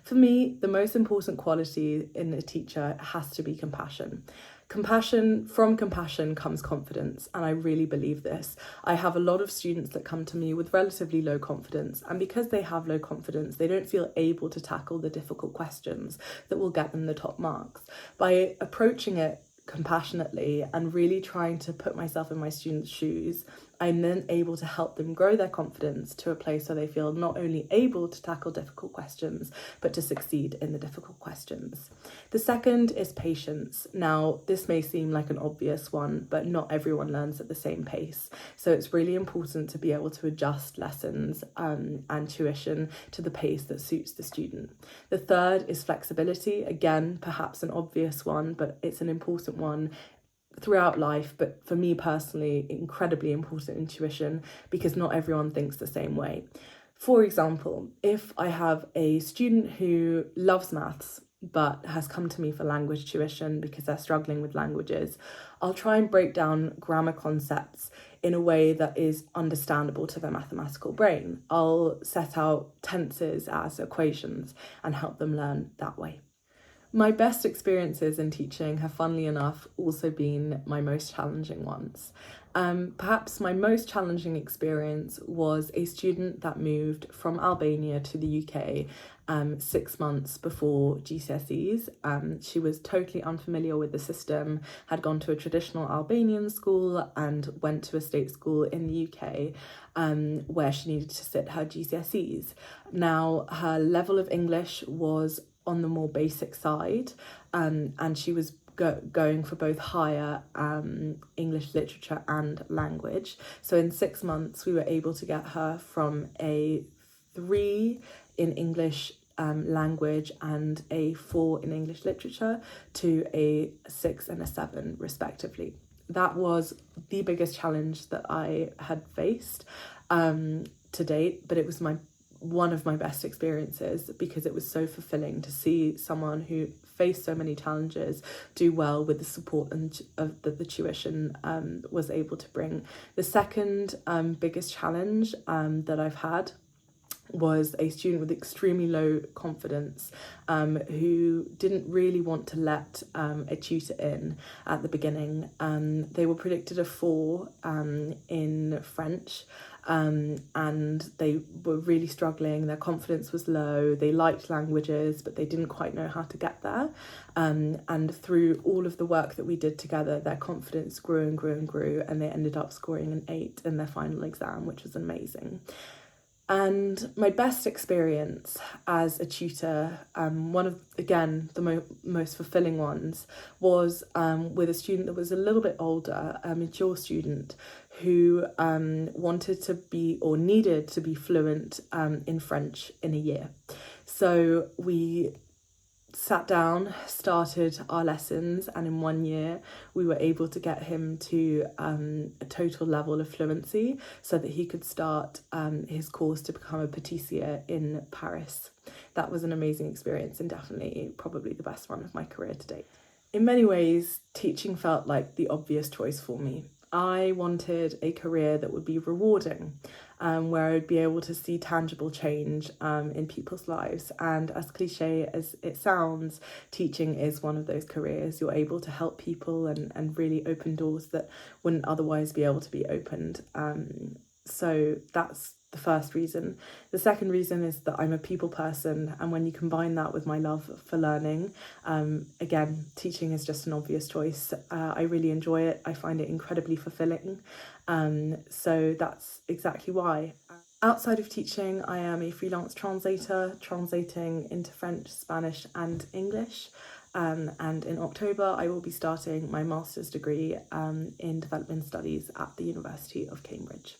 For me, the most important quality in a teacher has to be compassion. From compassion comes confidence, and I really believe this. I have a lot of students that come to me with relatively low confidence, and because they have low confidence, they don't feel able to tackle the difficult questions that will get them the top marks. By approaching it compassionately and really trying to put myself in my students' shoes, I'm then able to help them grow their confidence to a place where they feel not only able to tackle difficult questions, but to succeed in the difficult questions. The second is patience. Now, this may seem like an obvious one, but not everyone learns at the same pace. So it's really important to be able to adjust lessons and tuition to the pace that suits the student. The third is flexibility. Again, perhaps an obvious one, but it's an important one throughout life, but for me personally, incredibly important in tuition because not everyone thinks the same way. For example, if I have a student who loves maths but has come to me for language tuition because they're struggling with languages, I'll try and break down grammar concepts in a way that is understandable to their mathematical brain. I'll set out tenses as equations and help them learn that way. My best experiences in teaching have, funnily enough, also been my most challenging ones. Perhaps my most challenging experience was a student that moved from Albania to the UK 6 months before GCSEs. She was totally unfamiliar with the system, had gone to a traditional Albanian school and went to a state school in the UK where she needed to sit her GCSEs. Now, her level of English was on the more basic side, and she was going for both higher English literature and language. So in 6 months, we were able to get her from a 3 in English language and a 4 in English literature to a 6 and a 7 respectively. That was the biggest challenge that I had faced to date, but it was one of my best experiences because it was so fulfilling to see someone who faced so many challenges do well with the support that the tuition was able to bring. The second biggest challenge that I've had was a student with extremely low confidence who didn't really want to let a tutor in at the beginning. They were predicted a 4 in French, and they were really struggling. Their confidence was low. They liked languages, but they didn't quite know how to get there. And through all of the work that we did together, their confidence grew and grew and grew, and they ended up scoring an 8 in their final exam, which was amazing. And my best experience as a tutor, one of, again, the most fulfilling ones, was with a student that was a little bit older, a mature student, who wanted to be or needed to be fluent in French in a year. So we sat down, started our lessons, and in 1 year we were able to get him to a total level of fluency so that he could start his course to become a pâtissier in Paris. That was an amazing experience and definitely probably the best one of my career to date. In many ways, teaching felt like the obvious choice for me. I wanted a career that would be rewarding, where I would be able to see tangible change in people's lives. And as cliche as it sounds, teaching is one of those careers. You're able to help people and really open doors that wouldn't otherwise be able to be opened. So that's the first reason. The second reason is that I'm a people person, and when you combine that with my love for learning, again, teaching is just an obvious choice. I really enjoy it. I find it incredibly fulfilling. So that's exactly why. Outside of teaching, I am a freelance translator, translating into French, Spanish and English. And in October, I will be starting my master's degree in development studies at the University of Cambridge.